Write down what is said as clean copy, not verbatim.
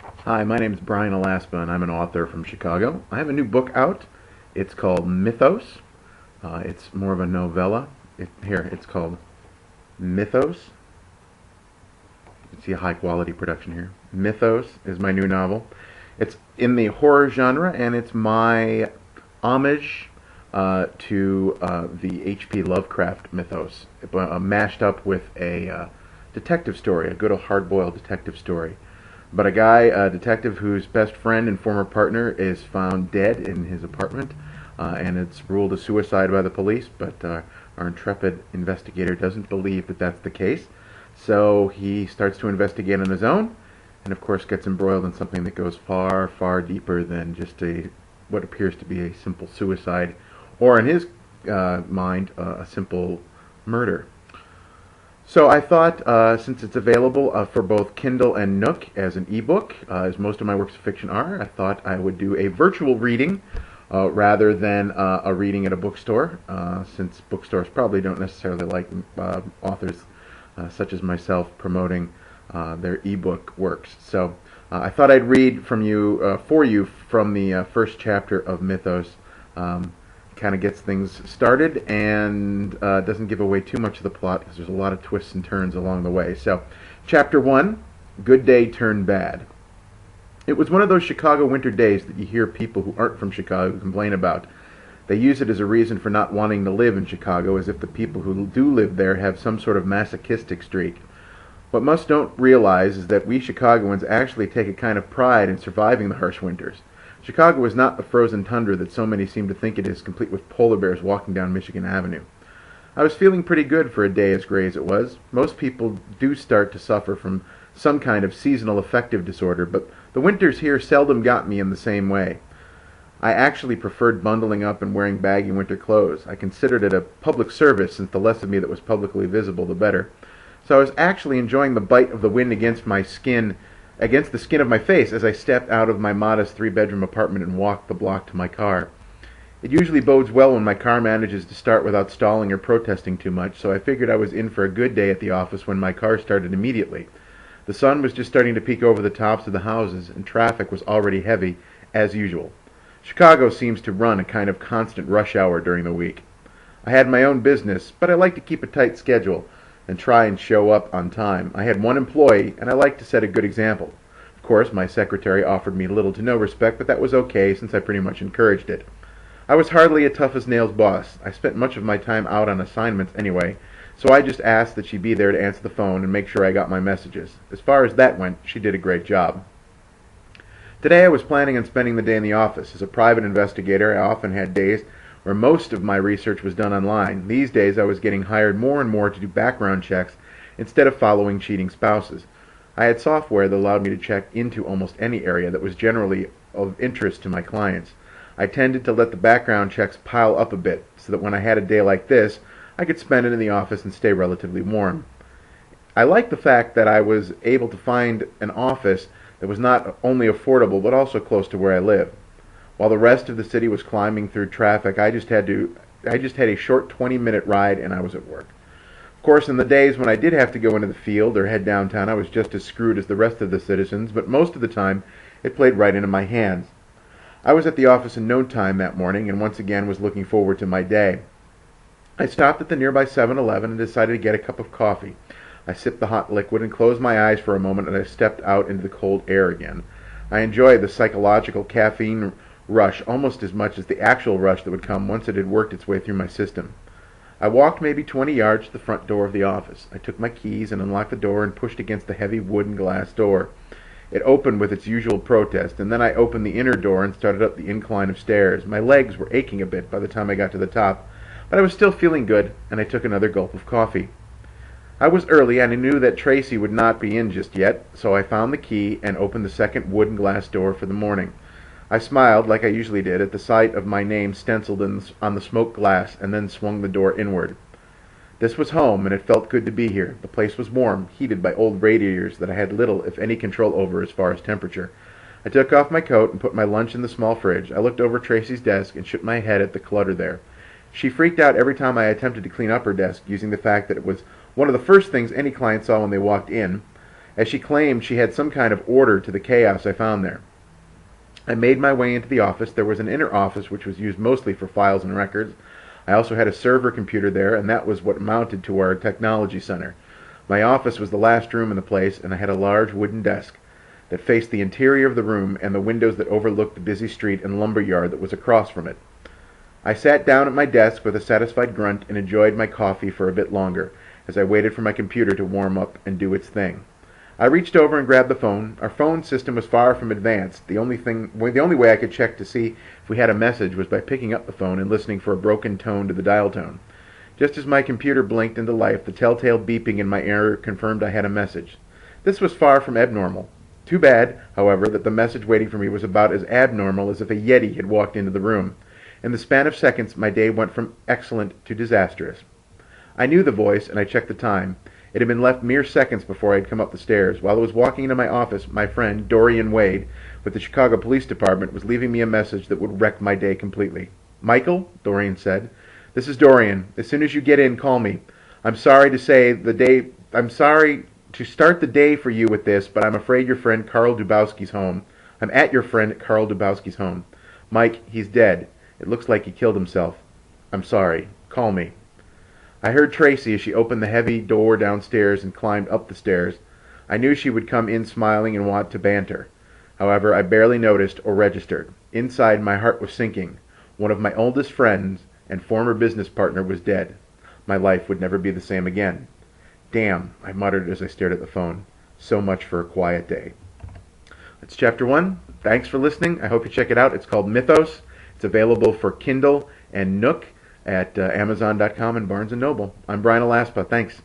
Hi, my name is Bryan Alaspa, and I'm an author from Chicago. I have a new book out. It's called Mythos. It's more of a novella. It's called Mythos. You can see a high-quality production here. Mythos is my new novel. It's in the horror genre, and it's my homage to the H.P. Lovecraft mythos, mashed up with a detective story, a good old hard-boiled detective story. But a detective whose best friend and former partner is found dead in his apartment, and it's ruled a suicide by the police, but our intrepid investigator doesn't believe that that's the case. So he starts to investigate on his own, and of course gets embroiled in something that goes far, far deeper than just what appears to be a simple suicide, or in his mind, a simple murder. So I thought, since it's available for both Kindle and Nook as an ebook, as most of my works of fiction are, I thought I would do a virtual reading rather than a reading at a bookstore, since bookstores probably don't necessarily like authors such as myself promoting their ebook works. So I thought I'd read for you from the first chapter of Mythos. Kind of gets things started and doesn't give away too much of the plot because there's a lot of twists and turns along the way. So, Chapter 1, Good Day Turned Bad. It was one of those Chicago winter days that you hear people who aren't from Chicago complain about. They use it as a reason for not wanting to live in Chicago, as if the people who do live there have some sort of masochistic streak. What most don't realize is that we Chicagoans actually take a kind of pride in surviving the harsh winters. Chicago is not the frozen tundra that so many seem to think it is, complete with polar bears walking down Michigan Avenue. I was feeling pretty good for a day as gray as it was. Most people do start to suffer from some kind of seasonal affective disorder, but the winters here seldom got me in the same way. I actually preferred bundling up and wearing baggy winter clothes. I considered it a public service, since the less of me that was publicly visible, the better. So I was actually enjoying the bite of the wind against the skin of my face as I stepped out of my modest three-bedroom apartment and walked the block to my car. It usually bodes well when my car manages to start without stalling or protesting too much, so I figured I was in for a good day at the office when my car started immediately. The sun was just starting to peek over the tops of the houses, and traffic was already heavy, as usual. Chicago seems to run a kind of constant rush hour during the week. I had my own business, but I like to keep a tight schedule and try and show up on time. I had one employee, and I like to set a good example. Of course, my secretary offered me little to no respect, but that was okay since I pretty much encouraged it. I was hardly a tough-as-nails boss. I spent much of my time out on assignments anyway, so I just asked that she be there to answer the phone and make sure I got my messages. As far as that went, she did a great job. Today I was planning on spending the day in the office. As a private investigator, I often had days where most of my research was done online. These days I was getting hired more and more to do background checks instead of following cheating spouses. I had software that allowed me to check into almost any area that was generally of interest to my clients. I tended to let the background checks pile up a bit so that when I had a day like this, I could spend it in the office and stay relatively warm. I liked the fact that I was able to find an office that was not only affordable but also close to where I live. While the rest of the city was climbing through traffic, I just had a short 20-minute ride and I was at work. Of course, in the days when I did have to go into the field or head downtown, I was just as screwed as the rest of the citizens, but most of the time it played right into my hands. I was at the office in no time that morning and once again was looking forward to my day. I stopped at the nearby 7-Eleven and decided to get a cup of coffee. I sipped the hot liquid and closed my eyes for a moment and I stepped out into the cold air again. I enjoyed the psychological caffeine rush almost as much as the actual rush that would come once it had worked its way through my system. I walked maybe 20 yards to the front door of the office. I took my keys and unlocked the door and pushed against the heavy wooden glass door. It opened with its usual protest, and then I opened the inner door and started up the incline of stairs. My legs were aching a bit by the time I got to the top, but I was still feeling good, and I took another gulp of coffee. I was early, and I knew that Tracy would not be in just yet, so I found the key and opened the second wooden glass door for the morning. I smiled, like I usually did, at the sight of my name stenciled on the smoked glass, and then swung the door inward. This was home, and it felt good to be here. The place was warm, heated by old radiators that I had little, if any, control over as far as temperature. I took off my coat and put my lunch in the small fridge. I looked over Tracy's desk and shook my head at the clutter there. She freaked out every time I attempted to clean up her desk, using the fact that it was one of the first things any client saw when they walked in, as she claimed she had some kind of order to the chaos I found there. I made my way into the office. There was an inner office which was used mostly for files and records. I also had a server computer there, and that was what amounted to our technology center. My office was the last room in the place, and I had a large wooden desk that faced the interior of the room and the windows that overlooked the busy street and lumber yard that was across from it. I sat down at my desk with a satisfied grunt and enjoyed my coffee for a bit longer as I waited for my computer to warm up and do its thing. I reached over and grabbed the phone. Our phone system was far from advanced. The only way I could check to see if we had a message was by picking up the phone and listening for a broken tone to the dial tone. Just as my computer blinked into life, the telltale beeping in my ear confirmed I had a message. This was far from abnormal. Too bad, however, that the message waiting for me was about as abnormal as if a Yeti had walked into the room. In the span of seconds, my day went from excellent to disastrous. I knew the voice, and I checked the time. It had been left mere seconds before I had come up the stairs. While I was walking into my office, my friend, Dorian Wade, with the Chicago Police Department, was leaving me a message that would wreck my day completely. "Michael," Dorian said, "this is Dorian. As soon as you get in, call me. I'm sorry to start the day for you with this, but I'm afraid your friend Carl Dubowski's home. I'm at your friend Carl Dubowski's home. Mike, he's dead. It looks like he killed himself. I'm sorry. Call me." I heard Tracy as she opened the heavy door downstairs and climbed up the stairs. I knew she would come in smiling and want to banter. However, I barely noticed or registered. Inside, my heart was sinking. One of my oldest friends and former business partner was dead. My life would never be the same again. "Damn," I muttered as I stared at the phone. So much for a quiet day. That's chapter 1. Thanks for listening. I hope you check it out. It's called Mythos. It's available for Kindle and Nook at Amazon.com and Barnes & Noble. I'm Bryan Alaspa. Thanks.